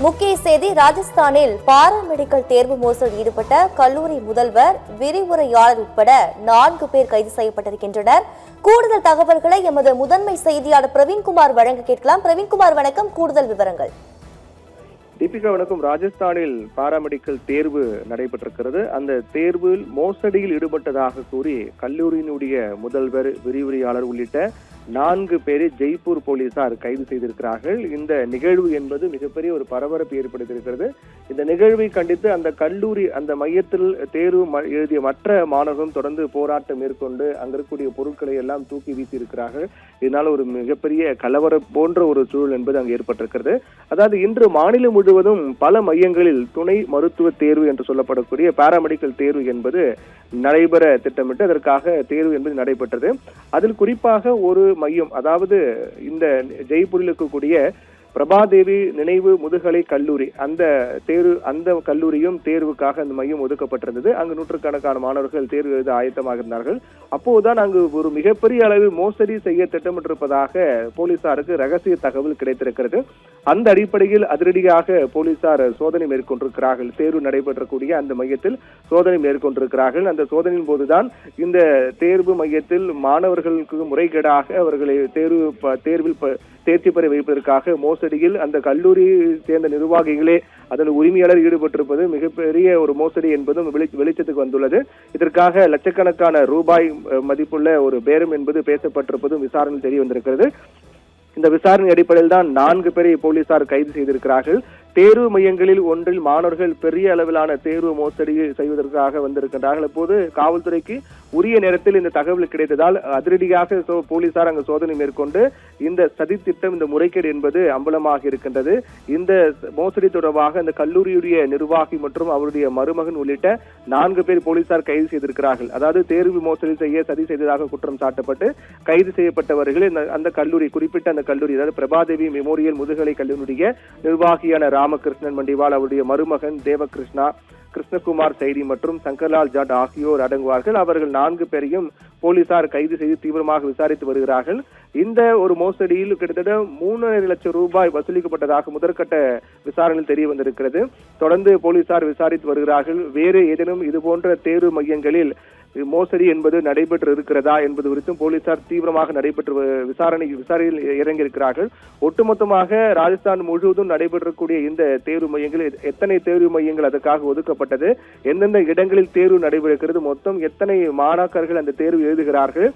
முக்கிய செய்தி ராஜஸ்தானில் பாராமெடிக்கல் தேர்வு மோசடியில் ஈடுபட்ட கல்லூரி முதல்வர், விரிவுரையாளர் உட்பட 4 பேர் கைது செய்யப்பட்டிருக்கின்றனர். கூடுதல் தகவல்களை எமது முதன்மை செய்தியாளர் பிரவீன்குமார் வழங்க கேட்கலாம். பிரவீன்குமார், வணக்கம். கூடுதல் விவரங்கள். தீபிகா, வணக்கம். ராஜஸ்தானில் பாராமெடிக்கல் தேர்வு நடைபெற்றிருக்கிறது. அந்த தேர்வில் மோசடியில் ஈடுபட்டதாக கூறி கல்லூரியினுடைய முதல்வர், விரிவுரையாளர் உள்ளிட்ட 4 பேரை ஜெய்ப்பூர் போலீசார் கைது செய்திருக்கிறார்கள். இந்த நிகழ்வு என்பது மிகப்பெரிய ஒரு பரபரப்பு ஏற்படுத்தியிருக்கிறது. இந்த நிகழ்வை கண்டித்து அந்த கல்லூரி, அந்த மையத்தில் தேர்வு எழுதிய மற்ற மாணவர்களும் தொடர்ந்து போராட்டம் மேற்கொண்டு அங்க இருக்கக்கூடிய பொருட்களை எல்லாம் தூக்கி வீசி இருக்கிறார்கள். இதனால ஒரு மிகப்பெரிய கலவரம் போன்ற ஒரு சூழல் என்பது அங்கு ஏற்பட்டிருக்கிறது. அதாவது இன்று மாநிலம் முழுவதும் பல மையங்களில் துணை மருத்துவ தேர்வு என்று சொல்லப்படக்கூடிய பாராமெடிக்கல் தேர்வு என்பது நடைபெற திட்டமிட்டு அதற்காக தேர்வு என்பது நடைபெற்றது. அதில் குறிப்பாக ஒரு மையம், அதாவது இந்த ஜெய்ப்பூரில் இருக்கக்கூடிய பிரபாதேவி நினைவு முதுகலை கல்லூரி, அந்த கல்லூரியும் தேர்வுக்காக அந்த மையம் ஒதுக்கப்பட்டிருந்தது. அங்கு நூற்றுக்கணக்கான மாணவர்கள் தேர்வு எழுத ஆயத்தமாக இருந்தார்கள். அப்போதுதான் அங்கு ஒரு மிகப்பெரிய அளவில் மோசடி செய்ய திட்டமிட்டிருப்பதாக போலீசாருக்கு ரகசிய தகவல் கிடைத்திருக்கிறது. அந்த அடிப்படையில் அதிரடியாக போலீசார் சோதனை மேற்கொண்டிருக்கிறார்கள். தேர்வு நடைபெறக்கூடிய அந்த மையத்தில் சோதனை மேற்கொண்டிருக்கிறார்கள். அந்த சோதனையின் போதுதான் இந்த தேர்வு மையத்தில் மாணவர்களுக்கு முறைகேடாக அவர்களை தேர்வில் தேர்ச்சி பெற வைப்பதற்காக மோசடியில் அந்த கல்லூரி சேர்ந்த நிர்வாகிகளே அதன் உரிமையாளர் ஈடுபட்டிருப்பது மிகப்பெரிய ஒரு மோசடி என்பதும் வெளிச்சத்துக்கு வந்துள்ளது. இதற்காக லட்சக்கணக்கான ரூபாய் மதிப்புள்ள ஒரு பேரம் என்பது பேசப்பட்டிருப்பதும் விசாரணையில் தெரிய வந்திருக்கிறது. இந்த விசாரணை அடிப்படையில் தான் 4 பேரை போலீசார் கைது செய்திருக்கிறார்கள். தேர்வு மையங்களில் ஒன்றில் மாணவர்கள் பெரிய அளவிலான தேர்வு மோசடி செய்வதற்காக வந்திருக்கின்றார்கள். அப்போது காவல்துறைக்கு உரிய நேரத்தில் இந்த தகவல் கிடைத்ததால் அதிரடியாக போலீசார் அங்கு சோதனை மேற்கொண்டு இந்த சதி திட்டம், இந்த முறைகேடு என்பது அம்பலமாக இருக்கின்றது. இந்த மோசடி தொடர்பாக இந்த கல்லூரியுடைய நிர்வாகி மற்றும் அவருடைய மருமகன் உள்ளிட்ட 4 பேர் போலீசார் கைது செய்திருக்கிறார்கள். அதாவது தேர்வு மோசடி செய்ய சதி செய்ததாக குற்றம் சாட்டப்பட்டு கைது செய்யப்பட்டவர்கள் அந்த கல்லூரி, குறிப்பிட்ட அந்த கல்லூரி, அதாவது பிரபாதேவி மெமோரியல் முதுகலை கல்லூரியுடைய நிர்வாகியான ராமகிருஷ்ணன் மண்டிவால், அவருடைய மருமகன் தேவகிருஷ்ணா, கிருஷ்ணகுமார் சைடி மற்றும் சங்கர்லால் ஜாட் ஆகியோர் அடங்குவார்கள். அவர்கள் 4 பேரையும் போலீசார் கைது செய்து தீவிரமாக விசாரித்து வருகிறார்கள். இந்த ஒரு மோசடியில் கிட்டத்தட்ட 3.5 லட்சம் ரூபாய் வசூலிக்கப்பட்டதாக முதற்கட்ட விசாரணையில் தெரிய வந்திருக்கிறது. தொடர்ந்து போலீசார் விசாரித்து வருகிறார்கள். வேறு ஏதேனும் இதுபோன்ற தேர்வு மையங்களில் மோசடி என்பது நடைபெற்று இருக்கிறதா என்பது குறித்தும் போலீசார் தீவிரமாக விசாரணையில் இறங்கியிருக்கிறார்கள். ஒட்டுமொத்தமாக ராஜஸ்தான் முழுவதும் நடைபெறக்கூடிய இந்த தேர்வு மையங்களில் எத்தனை தேர்வு மையங்கள் அதற்காக ஒதுக்கப்பட்டது, எந்தெந்த இடங்களில் தேர்வு நடைபெறுகிறது, மொத்தம் எத்தனை மாணாக்கர்கள் அந்த தேர்வு எழுதுகிறார்கள்,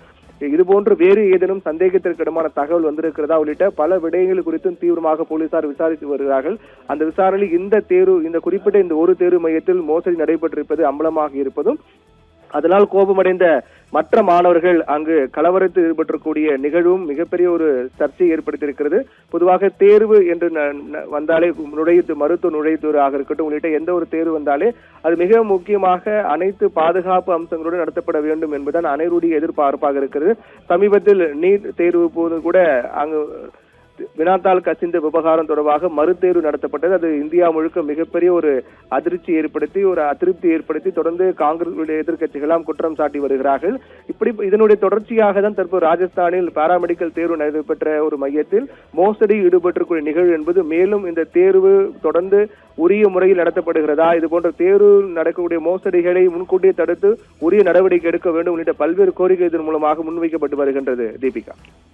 இதுபோன்று வேறு ஏதேனும் சந்தேகத்திற்கிடமான தகவல் வந்திருக்கிறதா உள்ளிட்ட பல விடயங்கள் குறித்தும் தீவிரமாக போலீசார் விசாரித்து வருகிறார்கள். அந்த விசாரணையில் இந்த குறிப்பிட்ட இந்த ஒரு தேர்வு மையத்தில் மோசடி நடைபெற்றிருப்பது அம்பலமாக இருப்பதும், அதனால் கோபமடைந்த மற்ற மாணவர்கள் அங்கு கலவரத்தில் ஈடுபட்டிருக்கூடிய நிகழ்வும் மிகப்பெரிய ஒரு சர்ச்சையை ஏற்படுத்தியிருக்கிறது. பொதுவாக தேர்வு என்று வந்தாலே மருத்துவ நுழைவுத்துறையாக இருக்கட்டும் உள்ளிட்ட எந்த ஒரு தேர்வு வந்தாலே அது மிக முக்கியமாக அனைத்து பாதுகாப்பு அம்சங்களுடன் நடத்தப்பட வேண்டும் என்பதுதான் அனைவருடைய எதிர்பார்ப்பாக இருக்கிறது. சமீபத்தில் நீட் தேர்வு போது கூட அங்கு வினாத்தாள் கசிந்த விவகாரம் தொடர்பாக மறுதேர்வு நடத்தப்பட்டது. அது இந்தியா முழுக்க மிகப்பெரிய ஒரு அதிர்ச்சி ஏற்படுத்தி, ஒரு அதிருப்தி ஏற்படுத்தி தொடர்ந்து காங்கிரஸ் எதிர்கட்சிகளாம் குற்றம் சாட்டி வருகிறார்கள். இதனுடைய தொடர்ச்சியாக தான் தற்போது ராஜஸ்தானில் பாராமெடிக்கல் தேர்வு நடைபெற்ற ஒரு மையத்தில் மோசடி ஈடுபட்டிருக்கூடிய நிகழ்வு என்பது மேலும் இந்த தேர்வு தொடர்ந்து உரிய முறையில் நடத்தப்படுகிறதா, இது போன்ற தேர்வு நடக்கக்கூடிய மோசடிகளை முன்கூட்டியே தடுத்து உரிய நடவடிக்கை எடுக்க வேண்டும் உள்ளிட்ட பல்வேறு கோரிக்கை இதன் மூலமாக முன்வைக்கப்பட்டு வருகின்றது. தீபிகா.